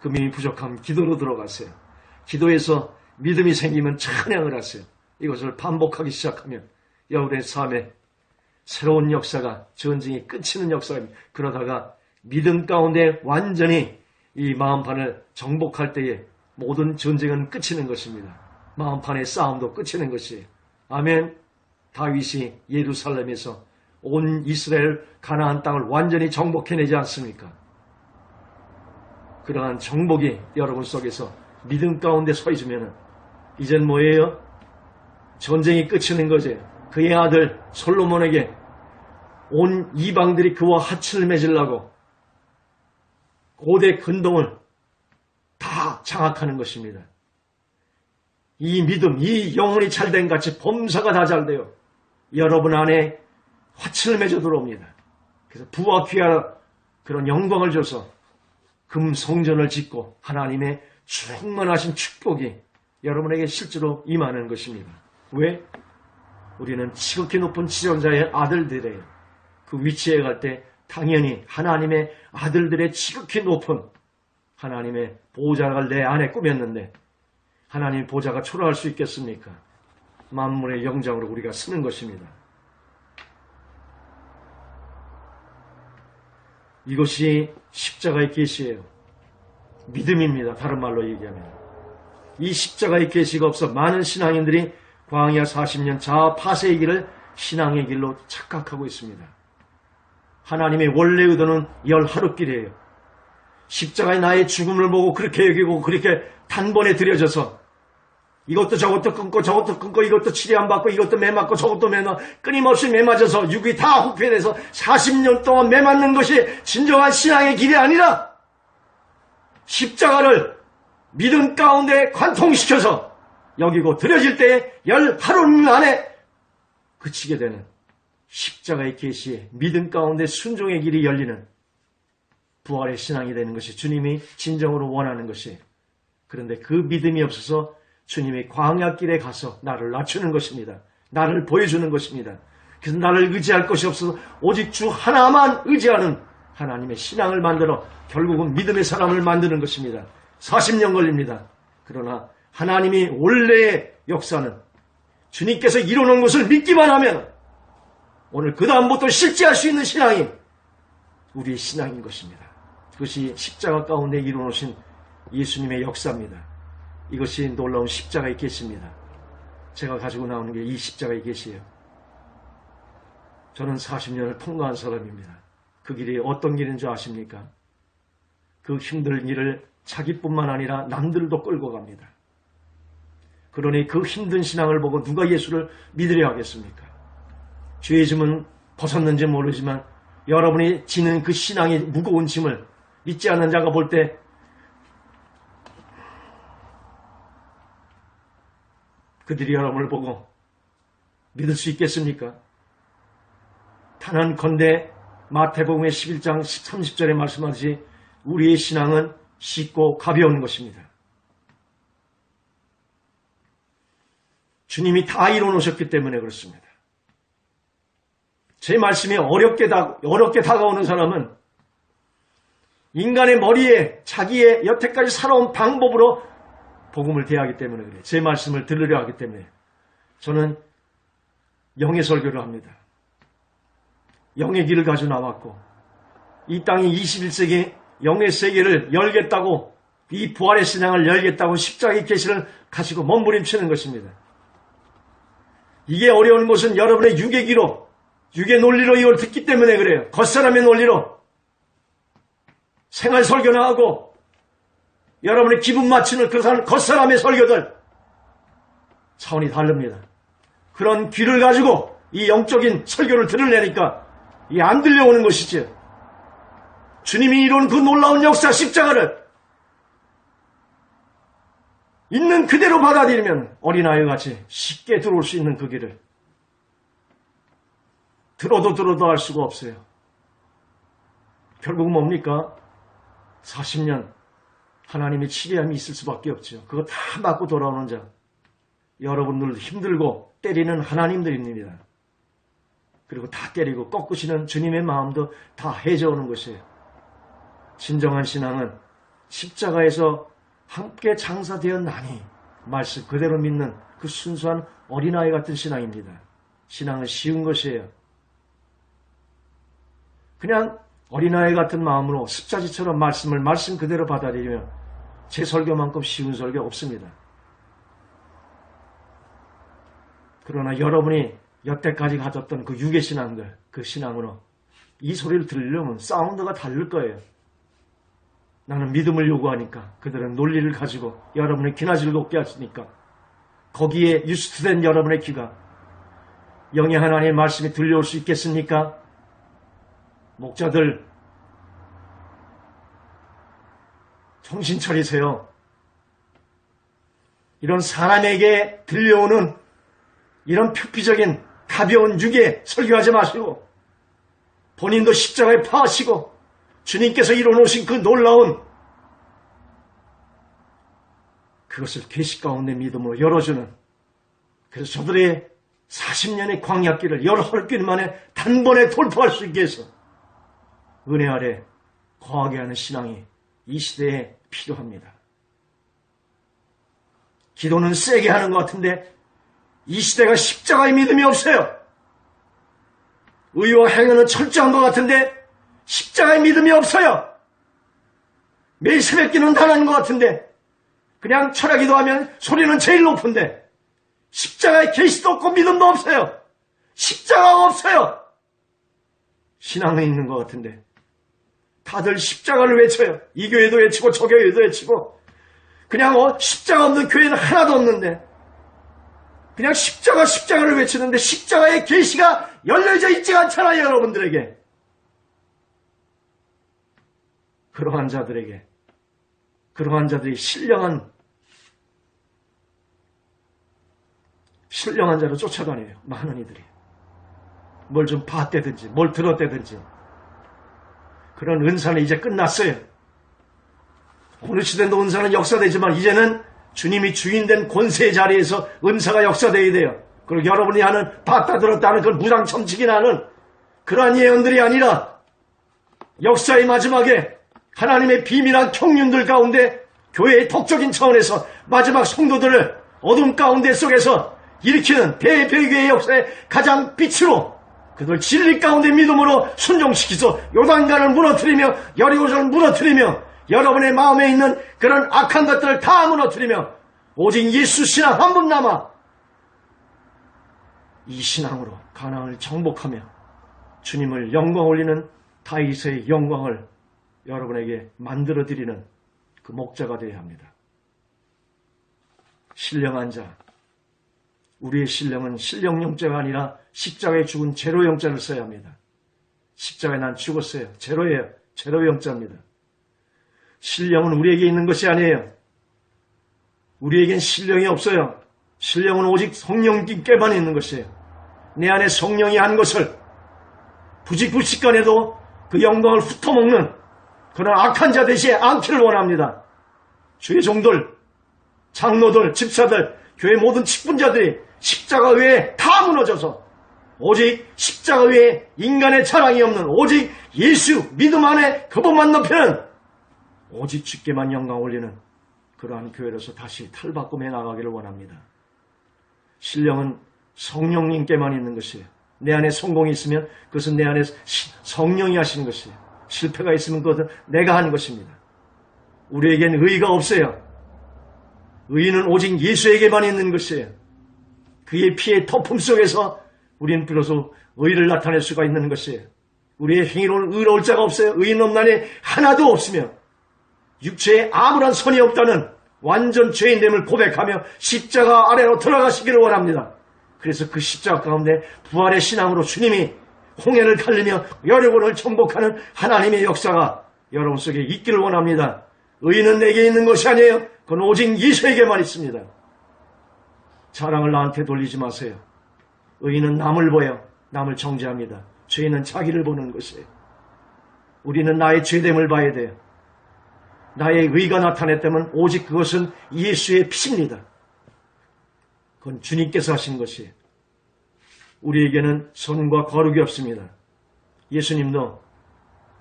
그 믿음이 부족하면 기도로 들어가세요. 기도에서 믿음이 생기면 찬양을 하세요. 이것을 반복하기 시작하면 여러분의 삶에 새로운 역사가 전쟁이 끝이는 역사입니다. 그러다가 믿음 가운데 완전히 이 마음판을 정복할 때에 모든 전쟁은 끝이는 것입니다. 마음판의 싸움도 끝이는 것이에요. 아멘. 다윗이 예루살렘에서 온 이스라엘 가나안 땅을 완전히 정복해내지 않습니까? 그러한 정복이 여러분 속에서 믿음 가운데 서 있으면 이젠 뭐예요? 전쟁이 끝이는 거죠. 그의 아들 솔로몬에게 온 이방들이 그와 하치를 맺으려고 고대 근동을 다 장악하는 것입니다. 이 믿음, 이 영혼이 잘된 같이 범사가 다 잘돼요. 여러분 안에 화치를 맺어 들어옵니다. 그래서 부와 귀하 그런 영광을 줘서 금 성전을 짓고 하나님의 충만하신 축복이 여러분에게 실제로 임하는 것입니다. 왜? 우리는 지극히 높은 지존자의 아들들이에요. 그 위치에 갈 때 당연히 하나님의 아들들의 지극히 높은 하나님의 보좌를 내 안에 꾸몄는데 하나님의 보좌가 초라할 수 있겠습니까? 만물의 영장으로 우리가 쓰는 것입니다. 이것이 십자가의 계시예요. 믿음입니다. 다른 말로 얘기하면. 이 십자가의 계시가 없어 많은 신앙인들이 광야 40년 자아 파쇄의 길을 신앙의 길로 착각하고 있습니다. 하나님의 원래 의도는 열 하루길이에요. 십자가의 나의 죽음을 보고 그렇게 여기고 그렇게 단번에 들여져서 이것도 저것도 끊고 저것도 끊고 이것도 치료 안 받고 이것도 매 맞고 저것도 매 맞고 끊임없이 매 맞아서 육이 다 후퇴돼서 40년 동안 매 맞는 것이 진정한 신앙의 길이 아니라 십자가를 믿음 가운데 관통시켜서 여기고 들여질 때에 열 하루 안에 그치게 되는 십자가의 계시에 믿음 가운데 순종의 길이 열리는 부활의 신앙이 되는 것이 주님이 진정으로 원하는 것이에요. 그런데 그 믿음이 없어서 주님이 광야길에 가서 나를 낮추는 것입니다. 나를 보여주는 것입니다. 그래서 나를 의지할 것이 없어서 오직 주 하나만 의지하는 하나님의 신앙을 만들어 결국은 믿음의 사람을 만드는 것입니다. 40년 걸립니다. 그러나 하나님이 원래의 역사는 주님께서 이루는 것을 믿기만 하면 오늘 그 다음부터 실제할 수 있는 신앙이 우리의 신앙인 것입니다. 그것이 십자가 가운데 이루어놓으신 예수님의 역사입니다. 이것이 놀라운 십자가의 계시입니다. 제가 가지고 나오는 게 이 십자가의 계시예요. 저는 40년을 통과한 사람입니다. 그 길이 어떤 길인 줄 아십니까? 그 힘든 길을 자기뿐만 아니라 남들도 끌고 갑니다. 그러니 그 힘든 신앙을 보고 누가 예수를 믿으려 하겠습니까? 죄의 짐은 벗었는지 모르지만 여러분이 지는 그 신앙의 무거운 짐을 믿지 않는 자가 볼 때 그들이 여러분을 보고 믿을 수 있겠습니까? 단언컨대 마태복음의 11장 30절에 말씀하듯이 우리의 신앙은 쉽고 가벼운 것입니다. 주님이 다 이뤄놓으셨기 때문에 그렇습니다. 제 말씀이 어렵게 다가오는 사람은 인간의 머리에 자기의 여태까지 살아온 방법으로 복음을 대하기 때문에 그래요. 제 말씀을 들으려 하기 때문에. 저는 영의 설교를 합니다. 영의 길을 가지고 나왔고 이 땅이 21세기 영의 세계를 열겠다고 이 부활의 신앙을 열겠다고 십자가의 계시를 가지고 몸부림치는 것입니다. 이게 어려운 것은 여러분의 육의 귀로 육의 논리로 이걸 듣기 때문에 그래요. 겉사람의 논리로 생활 설교나 하고 여러분의 기분 맞추는 그 겉사람의 설교들 차원이 다릅니다. 그런 귀를 가지고 이 영적인 설교를 들으려니까 이게 안 들려오는 것이죠. 주님이 이룬 그 놀라운 역사 십자가를 있는 그대로 받아들이면 어린아이 같이 쉽게 들어올 수 있는 그 길을 들어도 할 수가 없어요. 결국 뭡니까? 40년 하나님의 치리함이 있을 수밖에 없죠. 그거 다 맞고 돌아오는 자. 여러분들 힘들고 때리는 하나님들입니다. 그리고 다 때리고 꺾으시는 주님의 마음도 다 해져오는 것이에요. 진정한 신앙은 십자가에서 함께 장사되었나니 말씀 그대로 믿는 그 순수한 어린아이 같은 신앙입니다. 신앙은 쉬운 것이에요. 그냥 어린아이 같은 마음으로 습자지처럼 말씀 그대로 받아들이면 제 설교만큼 쉬운 설교 없습니다. 그러나 여러분이 여태까지 가졌던 그 육의 신앙들, 그 신앙으로 이 소리를 들으려면 사운드가 다를 거예요. 나는 믿음을 요구하니까 그들은 논리를 가지고 여러분의 귀나 즐겁게 하시니까 거기에 유스트된 여러분의 귀가 영의 하나님의 말씀이 들려올 수 있겠습니까? 목자들 정신 차리세요. 이런 사람에게 들려오는 이런 표피적인 가벼운 육에 설교하지 마시고 본인도 십자가에 파하시고 주님께서 이뤄놓으신 그 놀라운 그것을 계시 가운데 믿음으로 열어주는 그래서 저들의 40년의 광야길을 열 헐길 만에 단번에 돌파할 수 있게 해서 은혜 아래 거하게 하는 신앙이 이 시대에 필요합니다. 기도는 세게 하는 것 같은데 이 시대가 십자가의 믿음이 없어요. 의와 행위는 철저한 것 같은데 십자가의 믿음이 없어요. 매일 새벽기는 다 하는 것 같은데 그냥 철야기도 하면 소리는 제일 높은데 십자가의 계시도 없고 믿음도 없어요. 십자가가 없어요. 신앙은 있는 것 같은데 다들 십자가를 외쳐요. 이 교회도 외치고 저 교회도 외치고 그냥 십자가 없는 교회는 하나도 없는데 그냥 십자가를 외치는데 십자가의 계시가 열려져 있지가 않잖아요. 여러분들에게. 그러한 자들이 신령한 자로 쫓아다녀요. 많은 이들이. 뭘 좀 봤대든지 뭘 들었대든지. 그런 은사는 이제 끝났어요. 어느 시대도 은사는 역사되지만 이제는 주님이 주인된 권세의 자리에서 은사가 역사되어야 돼요. 그리고 여러분이 하는 봤다 들었다 하는 그런 무장첨치기나 하는 그러한 예언들이 아니라 역사의 마지막에 하나님의 비밀한 경륜들 가운데 교회의 덕적인 차원에서 마지막 성도들을 어둠 가운데 속에서 일으키는 대배교의 역사의 가장 빛으로 그들 진리 가운데 믿음으로 순종시키소 요단강을 무너뜨리며 여리고성을 무너뜨리며 여러분의 마음에 있는 그런 악한 것들을 다 무너뜨리며 오직 예수 신앙 한 분 남아 이 신앙으로 가나안을 정복하며 주님을 영광 올리는 다윗의 영광을 여러분에게 만들어드리는 그 목자가 되어야 합니다. 신령한 자, 우리의 신령은 신령영자가 아니라 십자가에 죽은 제로영자를 써야 합니다. 십자가에 난 죽었어요. 제로예요. 제로영자입니다. 신령은 우리에게 있는 것이 아니에요. 우리에겐 신령이 없어요. 신령은 오직 성령님께만 있는 것이에요. 내 안에 성령이 한 것을 부직불식간에도 그 영광을 훑어먹는 그런 악한 자 되지 않기를 원합니다. 주의 종들, 장로들, 집사들, 교회 모든 직분자들이 십자가 외에 다 무너져서 오직 십자가 외에 인간의 자랑이 없는 오직 예수 믿음 안에 그분만 높이는 오직 주께만 영광 올리는 그러한 교회로서 다시 탈바꿈해 나가기를 원합니다. 신령은 성령님께만 있는 것이에요. 내 안에 성공이 있으면 그것은 내 안에 성령이 하시는 것이에요. 실패가 있으면 그것은 내가 하는 것입니다. 우리에겐 의의가 없어요. 의의는 오직 예수에게만 있는 것이에요. 그의 피의 터품 속에서 우리는 비로소 의의를 나타낼 수가 있는 것이에요. 우리의 행위로는 의로울 자가 없어요. 의인 없나니 하나도 없으며 육체에 아무런 선이 없다는 완전 죄인됨을 고백하며 십자가 아래로 들어가시기를 원합니다. 그래서 그 십자가 가운데 부활의 신앙으로 주님이 홍해를 달리며 여러분을 정복하는 하나님의 역사가 여러분 속에 있기를 원합니다. 의인은 내게 있는 것이 아니에요. 그건 오직 예수에게만 있습니다. 자랑을 나한테 돌리지 마세요. 의인은 남을 보여 남을 정죄합니다. 죄인은 자기를 보는 것이에요. 우리는 나의 죄됨을 봐야 돼요. 나의 의가 나타냈다면 오직 그것은 예수의 피입니다. 그건 주님께서 하신 것이에요. 우리에게는 선과 거룩이 없습니다. 예수님도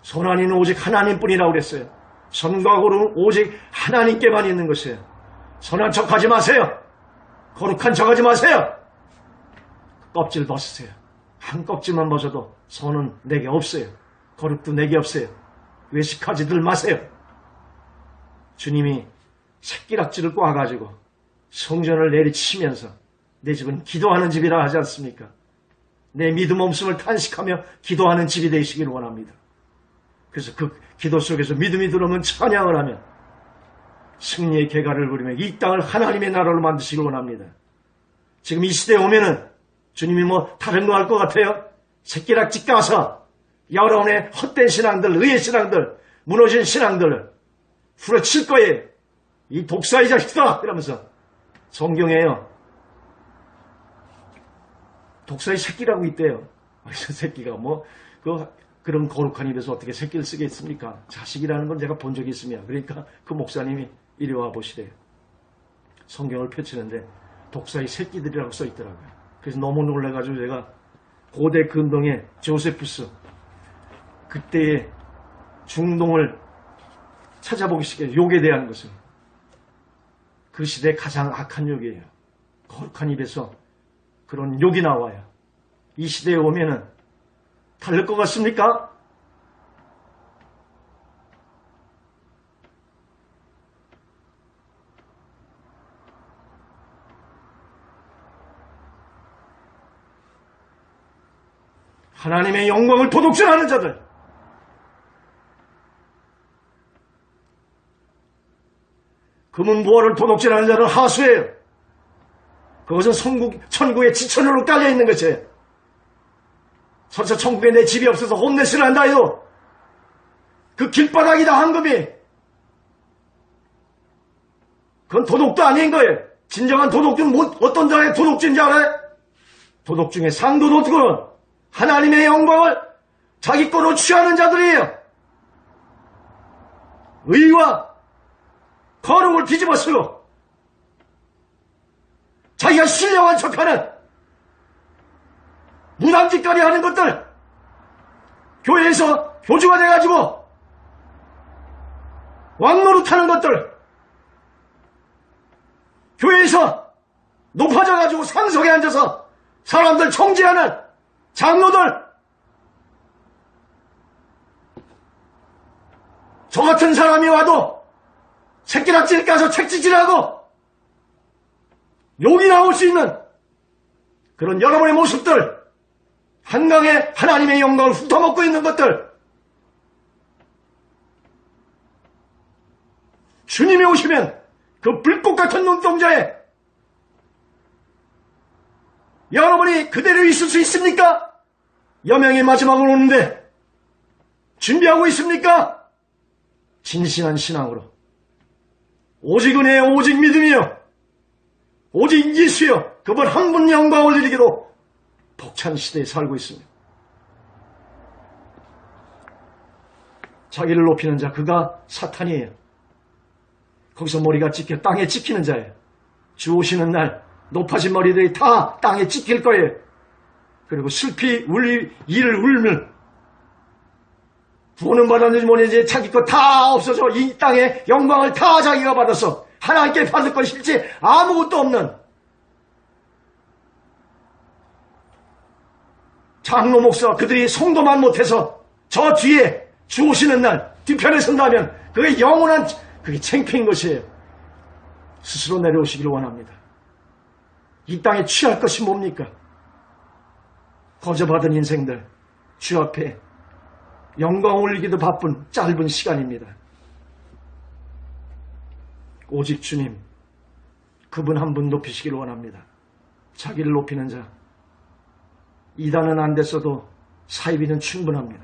선한 이는 오직 하나님뿐이라고 그랬어요. 선과 거룩은 오직 하나님께만 있는 것이에요. 선한 척하지 마세요. 거룩한 척하지 마세요. 껍질 벗으세요. 한 껍질만 벗어도 선은 내게 없어요. 거룩도 내게 없어요. 외식하지들 마세요. 주님이 새끼락지를 꽈가지고 성전을 내리치면서 내 집은 기도하는 집이라 하지 않습니까? 내 믿음 없음을 탄식하며 기도하는 집이 되시기를 원합니다. 그래서 그 기도 속에서 믿음이 들어오면 찬양을 하며 승리의 계가를 부리며 이 땅을 하나님의 나라로 만드시길 원합니다. 지금 이 시대에 오면은 주님이 다른 거 할 것 같아요? 새끼락지 까서 여러분의 헛된 신앙들, 의의 신앙들, 무너진 신앙들을 후려칠 거예요. 이 독사의 자식들아! 이러면서 성경에요. 독사의 새끼라고 있대요. 저 새끼가 그런 거룩한 입에서 어떻게 새끼를 쓰겠습니까? 자식이라는 건 제가 본 적이 있으며 그러니까 그 목사님이 이리 와 보시래요. 성경을 펼치는데 독사의 새끼들이라고 써 있더라고요. 그래서 너무 놀라가지고 제가 고대 근동의 조세푸스 그때의 중동을 찾아보기 시작해요. 욕에 대한 것은 그 시대의 가장 악한 욕이에요. 거룩한 입에서 그런 욕이 나와요. 이 시대에 오면은 다를 것 같습니까? 하나님의 영광을 도둑질하는 자들, 금은보화를 도둑질하는 자는 하수예요. 그것은 천국의 지천으로 깔려있는 것이에요. 설사 천국에 내 집이 없어서 홈레스를 한다 해도 그 길바닥이다 황금이, 그건 도둑도 아닌 거예요. 진정한 도둑은 어떤 자의 도둑질인지 알아요? 도둑 중에 상도 도둑은 하나님의 영광을 자기 거로 취하는 자들이에요. 의와 거룩을 뒤집어 쓰고 자기가 신령한 척하는 무당짓거리 하는 것들, 교회에서 교주가 돼가지고 왕노릇하는 것들, 교회에서 높아져가지고 상석에 앉아서 사람들 총지하는 장로들, 저 같은 사람이 와도 새끼락질 까서 책찍질하고 욕이 나올 수 있는 그런 여러분의 모습들, 한강에 하나님의 영광을 훑어먹고 있는 것들, 주님이 오시면 그 불꽃 같은 눈동자에 여러분이 그대로 있을 수 있습니까? 여명의 마지막을 오는데 준비하고 있습니까? 진실한 신앙으로 오직 은혜요 오직 믿음이요 오직 예수요 그분 한 분 영광을 드리기로 벅찬 시대에 살고 있습니다. 자기를 높이는 자, 그가 사탄이에요. 거기서 머리가 찍혀 땅에 찍히는 자예요. 주 오시는 날 높아진 머리들이 다 땅에 찍힐 거예요. 그리고 슬피 이를 울면 구원은 받았는지 모르는지 자기 거 다 없어져 이 땅의 영광을 다 자기가 받아서 하나님께 받을 것 실제 아무것도 없는 장로 목사, 그들이 성도만 못해서 저 뒤에 주 오시는 날 뒤편에 선다면 그게 영원한, 그게 창피인 것이에요. 스스로 내려오시기를 원합니다. 이 땅에 취할 것이 뭡니까? 거저받은 인생들, 주 앞에 영광 올리기도 바쁜 짧은 시간입니다. 오직 주님, 그분 한 분 높이시기를 원합니다. 자기를 높이는 자, 이단은 안 됐어도 사이비는 충분합니다.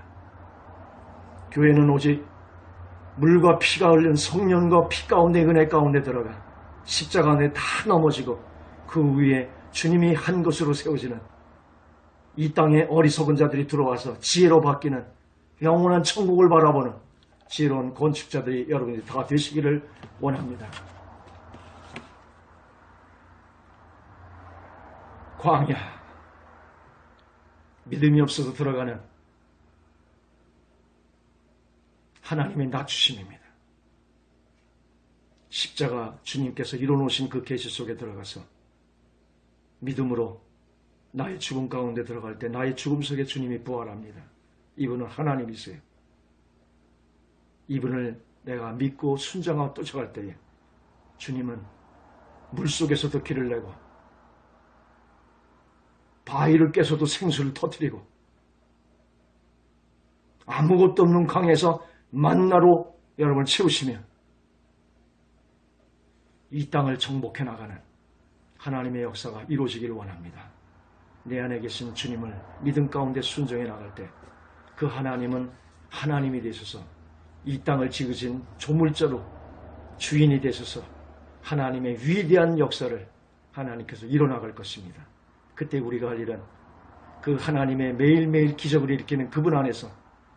교회는 오직 물과 피가 흘린 성령과 피 가운데 은혜 가운데 들어가 십자가 안에 다 넘어지고 그 위에 주님이 한 것으로 세워지는 이 땅에 어리석은 자들이 들어와서 지혜로 바뀌는 영원한 천국을 바라보는 지혜로운 건축자들이 여러분이 다 되시기를 원합니다. 광야, 믿음이 없어서 들어가는 하나님의 낮추심입니다. 십자가 주님께서 이뤄놓으신 그 계시 속에 들어가서 믿음으로 나의 죽음 가운데 들어갈 때 나의 죽음 속에 주님이 부활합니다. 이분은 하나님이세요. 이분을 내가 믿고 순종하고 쫓아갈 때에 주님은 물속에서도 길을 내고 바위를 깨서도 생수를 터뜨리고 아무것도 없는 강에서 만나로 여러분을 채우시며 이 땅을 정복해 나가는 하나님의 역사가 이루어지기를 원합니다. 내 안에 계신 주님을 믿음 가운데 순종해 나갈 때 그 하나님은 하나님이 되셔서 이 땅을 지으신 조물자로 주인이 되셔서 하나님의 위대한 역사를 하나님께서 이뤄나갈 것입니다. 그때 우리가 할 일은 그 하나님의 매일매일 기적을 일으키는 그분 안에서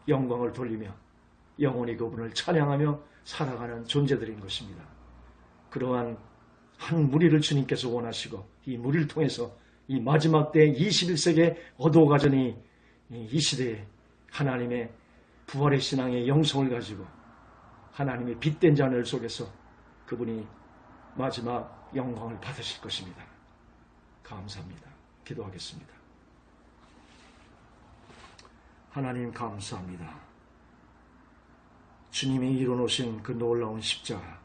영광을 돌리며 영원히 그분을 찬양하며 살아가는 존재들인 것입니다. 그러한 한 무리를 주님께서 원하시고 이 무리를 통해서 이 마지막 때 21세기에 얻어가자니 이 시대에 하나님의 부활의 신앙의 영성을 가지고 하나님의 빛된 자녀 속에서 그분이 마지막 영광을 받으실 것입니다. 감사합니다. 기도하겠습니다. 하나님 감사합니다. 주님이 이뤄놓으신 그 놀라운 십자가,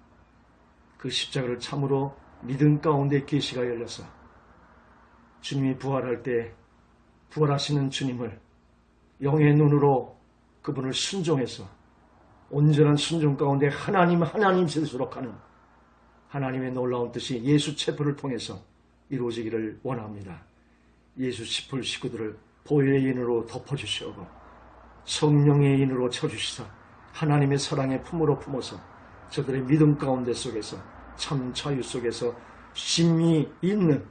그 십자가를 참으로 믿음 가운데 계시가 열려서 주님이 부활할 때 부활하시는 주님을 영의 눈으로 그분을 순종해서 온전한 순종 가운데 하나님 세수록 하는 하나님의 놀라운 뜻이 예수 체포를 통해서 이루어지기를 원합니다. 예수 10풀 식구들을 보혈의 인으로 덮어주시고 성령의 인으로 쳐주시사 하나님의 사랑의 품으로 품어서 저들의 믿음 가운데 속에서 참 자유 속에서 심히 있는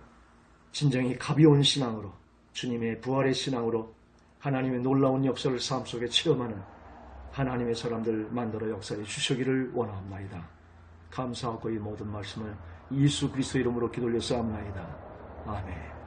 진정히 가벼운 신앙으로 주님의 부활의 신앙으로 하나님의 놀라운 역사를 삶 속에 체험하는 하나님의 사람들 만들어 역사해 주시기를 원합니다. 감사하고 이 모든 말씀을 예수 그리스도 이름으로 기도 올려 싸움나이다. 아멘.